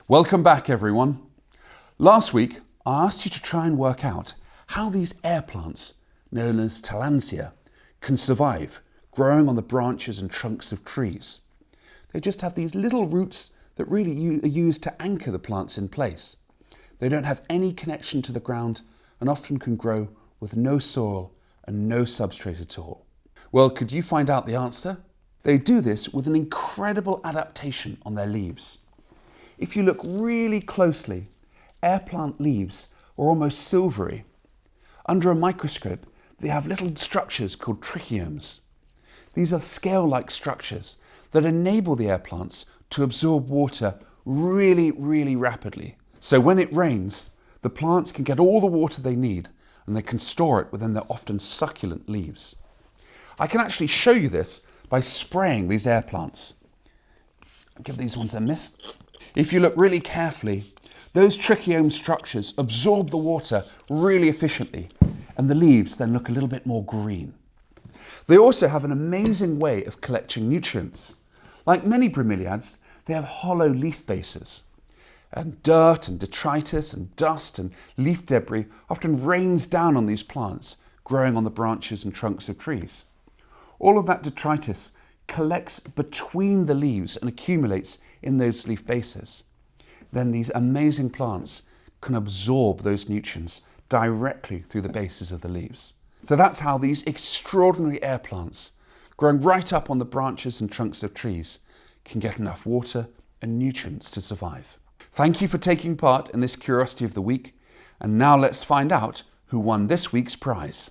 Welcome back, everyone. Last week, I asked you to try and work out how these air plants, known as tillandsia, can survive growing on the branches and trunks of trees. They just have these little roots that really are used to anchor the plants in place. They don't have any connection to the ground and often can grow with no soil and no substrate at all. Well, could you find out the answer? They do this with an incredible adaptation on their leaves. If you look really closely, air plant leaves are almost silvery. Under a microscope, they have little structures called trichomes. These are scale-like structures that enable the air plants to absorb water really rapidly. So when it rains, the plants can get all the water they need and they can store it within their often succulent leaves. I can actually show you this by spraying these air plants. I'll give these ones a miss. If you look really carefully, those trichome structures absorb the water really efficiently, and the leaves then look a little bit more green. They also have an amazing way of collecting nutrients. Like many bromeliads, they have hollow leaf bases. And dirt and detritus and dust and leaf debris often rains down on these plants growing on the branches and trunks of trees. All of that detritus collects between the leaves and accumulates in those leaf bases. Then these amazing plants can absorb those nutrients directly through the bases of the leaves. So that's how these extraordinary air plants, growing right up on the branches and trunks of trees, can get enough water and nutrients to survive. Thank you for taking part in this Curiosity of the Week, and now let's find out who won this week's prize.